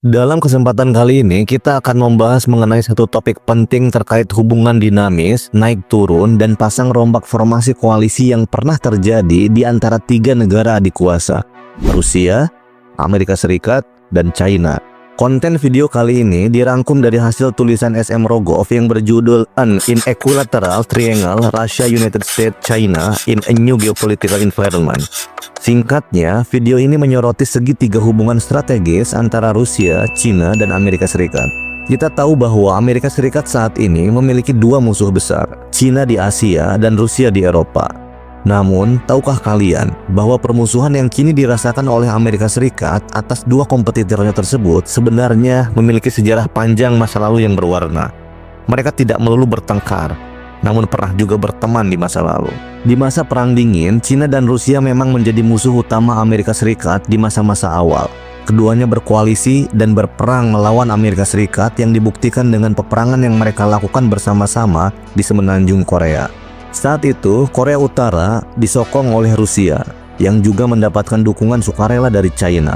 Dalam kesempatan kali ini, kita akan membahas mengenai satu topik penting terkait hubungan dinamis, naik turun, dan pasang rombak formasi koalisi yang pernah terjadi di antara tiga negara adik kuasa, Rusia, Amerika Serikat, dan China. Konten video kali ini dirangkum dari hasil tulisan SM Rogov yang berjudul An Equilateral Triangle Russia-United States China in a New Geopolitical Environment. Singkatnya, video ini menyoroti segitiga hubungan strategis antara Rusia, China, dan Amerika Serikat. Kita tahu bahwa Amerika Serikat saat ini memiliki dua musuh besar, China di Asia dan Rusia di Eropa. Namun, tahukah kalian bahwa permusuhan yang kini dirasakan oleh Amerika Serikat atas dua kompetitornya tersebut sebenarnya memiliki sejarah panjang masa lalu yang berwarna? Mereka tidak melulu bertengkar, namun pernah juga berteman di masa lalu. Di masa Perang Dingin, China dan Rusia memang menjadi musuh utama Amerika Serikat di masa-masa awal. Keduanya berkoalisi dan berperang melawan Amerika Serikat yang dibuktikan dengan peperangan yang mereka lakukan bersama-sama di semenanjung Korea. Saat itu, Korea Utara disokong oleh Rusia, yang juga mendapatkan dukungan sukarela dari China.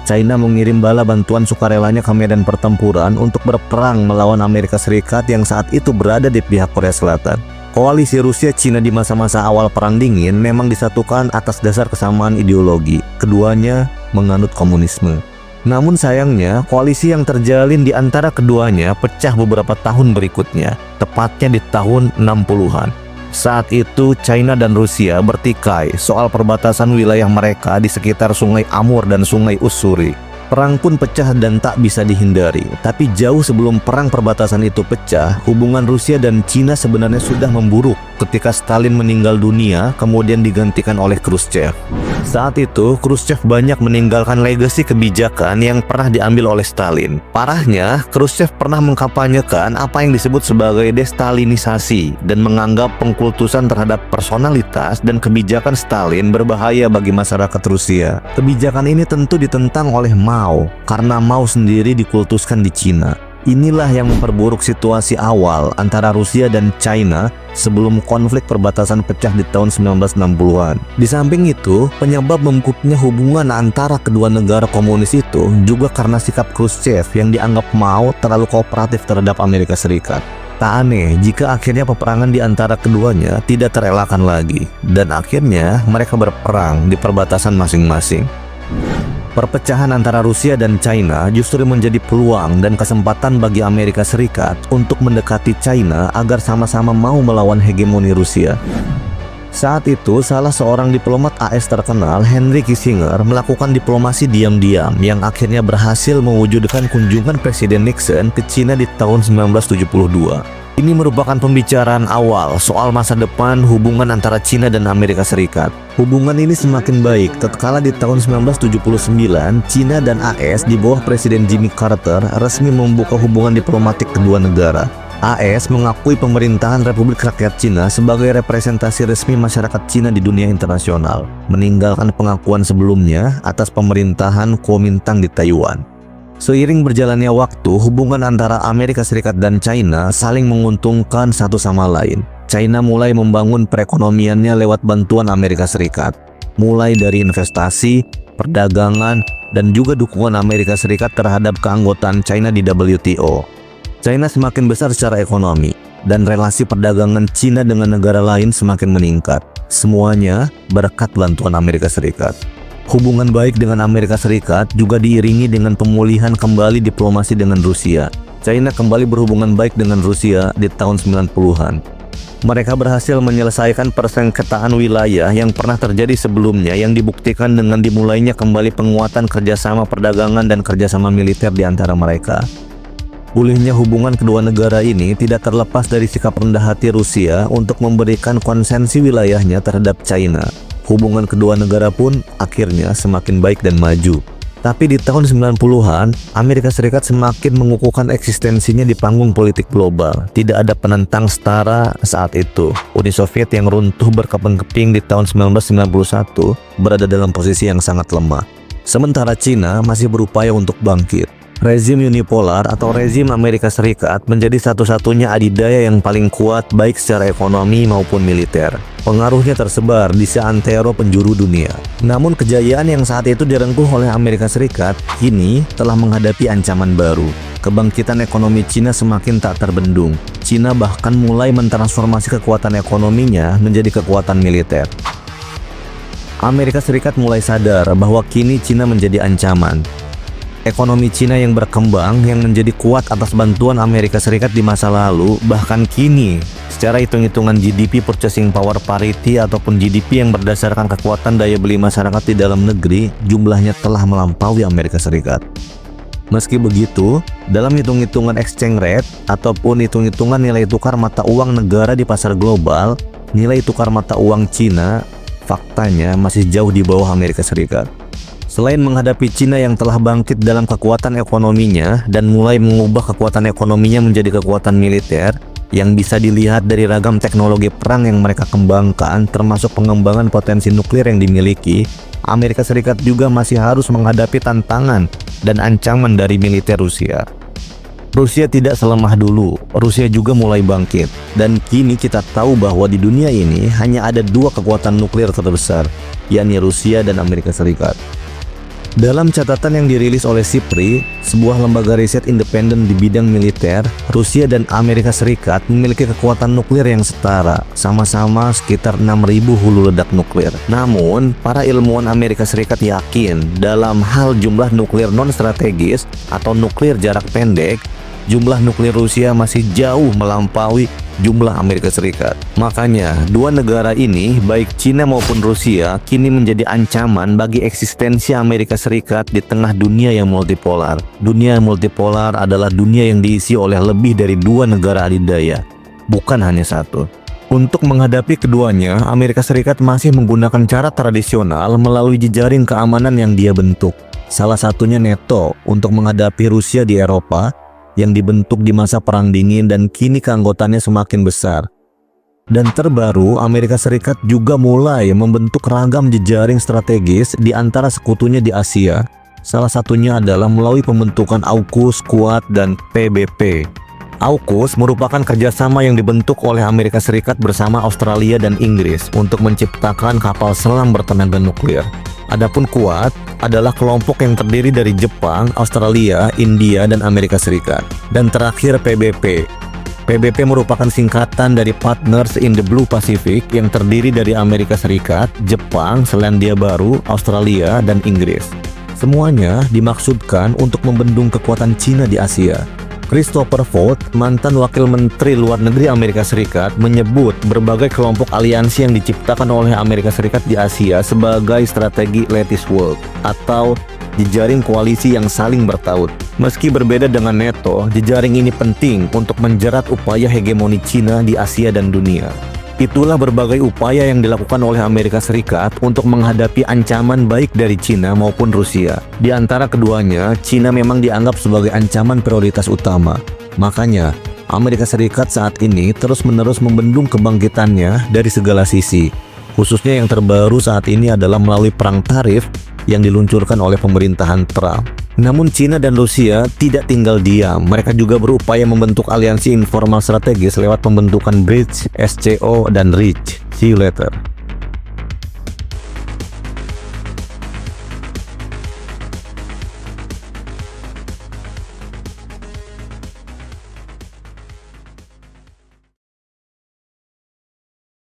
China mengirim bala bantuan sukarelanya ke medan pertempuran untuk berperang melawan Amerika Serikat yang saat itu berada di pihak Korea Selatan. Koalisi Rusia-China di masa-masa awal Perang Dingin memang disatukan atas dasar kesamaan ideologi. Keduanya menganut komunisme. Namun sayangnya, koalisi yang terjalin di antara keduanya pecah beberapa tahun berikutnya, tepatnya di tahun 60-an. Saat itu, China dan Rusia bertikai soal perbatasan wilayah mereka di sekitar Sungai Amur dan Sungai Ussuri. Perang pun pecah dan tak bisa dihindari. Tapi jauh sebelum perang perbatasan itu pecah, hubungan Rusia dan China sebenarnya sudah memburuk ketika Stalin meninggal dunia, kemudian digantikan oleh Khrushchev. Saat itu, Khrushchev banyak meninggalkan legasi kebijakan yang pernah diambil oleh Stalin. Parahnya, Khrushchev pernah mengkampanyekan apa yang disebut sebagai destalinisasi dan menganggap pengkultusan terhadap personalitas dan kebijakan Stalin berbahaya bagi masyarakat Rusia. Kebijakan ini tentu ditentang oleh Mao, karena Mao sendiri dikultuskan di Cina. Inilah yang memperburuk situasi awal antara Rusia dan China sebelum konflik perbatasan pecah di tahun 1960-an. Di samping itu, penyebab memburuknya hubungan antara kedua negara komunis itu juga karena sikap Khrushchev yang dianggap Mao terlalu kooperatif terhadap Amerika Serikat. Tak aneh jika akhirnya peperangan di antara keduanya tidak terelakkan lagi, dan akhirnya mereka berperang di perbatasan masing-masing. Perpecahan antara Rusia dan China justru menjadi peluang dan kesempatan bagi Amerika Serikat untuk mendekati China agar sama-sama mau melawan hegemoni Rusia. Saat itu, salah seorang diplomat AS terkenal, Henry Kissinger, melakukan diplomasi diam-diam yang akhirnya berhasil mewujudkan kunjungan Presiden Nixon ke China di tahun 1972. Ini merupakan pembicaraan awal soal masa depan hubungan antara China dan Amerika Serikat. Hubungan ini semakin baik tatkala di tahun 1979, China dan AS di bawah Presiden Jimmy Carter resmi membuka hubungan diplomatik kedua negara. AS mengakui pemerintahan Republik Rakyat Cina sebagai representasi resmi masyarakat Cina di dunia internasional, meninggalkan pengakuan sebelumnya atas pemerintahan Kuomintang di Taiwan. Seiring berjalannya waktu, hubungan antara Amerika Serikat dan China saling menguntungkan satu sama lain. China mulai membangun perekonomiannya lewat bantuan Amerika Serikat, mulai dari investasi, perdagangan, dan juga dukungan Amerika Serikat terhadap keanggotaan China di WTO. China semakin besar secara ekonomi, dan relasi perdagangan China dengan negara lain semakin meningkat. Semuanya berkat bantuan Amerika Serikat. Hubungan baik dengan Amerika Serikat juga diiringi dengan pemulihan kembali diplomasi dengan Rusia. China kembali berhubungan baik dengan Rusia di tahun 90-an. Mereka berhasil menyelesaikan persengketaan wilayah yang pernah terjadi sebelumnya yang dibuktikan dengan dimulainya kembali penguatan kerjasama perdagangan dan kerjasama militer di antara mereka. Pulihnya hubungan kedua negara ini tidak terlepas dari sikap rendah hati Rusia untuk memberikan konsesi wilayahnya terhadap China. Hubungan kedua negara pun akhirnya semakin baik dan maju. Tapi di tahun 90-an, Amerika Serikat semakin mengukuhkan eksistensinya di panggung politik global. Tidak ada penentang setara saat itu. Uni Soviet yang runtuh berkeping-keping di tahun 1991 berada dalam posisi yang sangat lemah. Sementara China masih berupaya untuk bangkit. Rezim unipolar atau rezim Amerika Serikat menjadi satu-satunya adidaya yang paling kuat baik secara ekonomi maupun militer. Pengaruhnya tersebar di seantero penjuru dunia. Namun kejayaan yang saat itu direngkuh oleh Amerika Serikat kini telah menghadapi ancaman baru. Kebangkitan ekonomi Cina semakin tak terbendung. Cina bahkan mulai mentransformasi kekuatan ekonominya menjadi kekuatan militer. Amerika Serikat mulai sadar bahwa kini Cina menjadi ancaman. Ekonomi Cina yang berkembang yang menjadi kuat atas bantuan Amerika Serikat di masa lalu, bahkan kini secara hitung-hitungan GDP Purchasing Power Parity ataupun GDP yang berdasarkan kekuatan daya beli masyarakat di dalam negeri, jumlahnya telah melampaui Amerika Serikat. Meski begitu, dalam hitung-hitungan exchange rate ataupun hitung-hitungan nilai tukar mata uang negara di pasar global, nilai tukar mata uang Cina faktanya masih jauh di bawah Amerika Serikat. Selain menghadapi Cina yang telah bangkit dalam kekuatan ekonominya dan mulai mengubah kekuatan ekonominya menjadi kekuatan militer yang bisa dilihat dari ragam teknologi perang yang mereka kembangkan, termasuk pengembangan potensi nuklir yang dimiliki, Amerika Serikat juga masih harus menghadapi tantangan dan ancaman dari militer Rusia. Rusia tidak selemah dulu, Rusia juga mulai bangkit, dan kini kita tahu bahwa di dunia ini hanya ada dua kekuatan nuklir terbesar, yakni Rusia dan Amerika Serikat. Dalam catatan yang dirilis oleh SIPRI, sebuah lembaga riset independen di bidang militer, Rusia dan Amerika Serikat memiliki kekuatan nuklir yang setara, sama-sama sekitar 6.000 hulu ledak nuklir. Namun, para ilmuwan Amerika Serikat yakin dalam hal jumlah nuklir non-strategis atau nuklir jarak pendek, jumlah nuklir Rusia masih jauh melampaui jumlah Amerika Serikat. Makanya, dua negara ini, baik Cina maupun Rusia, kini menjadi ancaman bagi eksistensi Amerika Serikat di tengah dunia yang multipolar. Dunia multipolar adalah dunia yang diisi oleh lebih dari dua negara adidaya, bukan hanya satu. Untuk menghadapi keduanya, Amerika Serikat masih menggunakan cara tradisional melalui jejaring keamanan yang dia bentuk. Salah satunya NATO untuk menghadapi Rusia di Eropa, yang dibentuk di masa Perang Dingin dan kini keanggotaannya semakin besar. Dan terbaru, Amerika Serikat juga mulai membentuk ragam jejaring strategis di antara sekutunya di Asia. Salah satunya adalah melalui pembentukan AUKUS, Quad, dan PBP. AUKUS merupakan kerjasama yang dibentuk oleh Amerika Serikat bersama Australia dan Inggris untuk menciptakan kapal selam bertenaga nuklir. Adapun Quad adalah kelompok yang terdiri dari Jepang, Australia, India, dan Amerika Serikat. Dan terakhir PBP. PBP merupakan singkatan dari Partners in the Blue Pacific yang terdiri dari Amerika Serikat, Jepang, Selandia Baru, Australia, dan Inggris. Semuanya dimaksudkan untuk membendung kekuatan Cina di Asia. Christopher Vought, mantan Wakil Menteri Luar Negeri Amerika Serikat, menyebut berbagai kelompok aliansi yang diciptakan oleh Amerika Serikat di Asia sebagai strategi Lattice World atau jejaring koalisi yang saling bertaut. Meski berbeda dengan NATO, jejaring ini penting untuk menjerat upaya hegemoni Cina di Asia dan dunia. Itulah berbagai upaya yang dilakukan oleh Amerika Serikat untuk menghadapi ancaman baik dari Cina maupun Rusia. Di antara keduanya, Cina memang dianggap sebagai ancaman prioritas utama. Makanya, Amerika Serikat saat ini terus-menerus membendung kebangkitannya dari segala sisi. Khususnya yang terbaru saat ini adalah melalui perang tarif yang diluncurkan oleh pemerintahan Trump. Namun Cina dan Rusia tidak tinggal diam. Mereka juga berupaya membentuk aliansi informal strategis lewat pembentukan BRICS, SCO, dan REACH. See you later.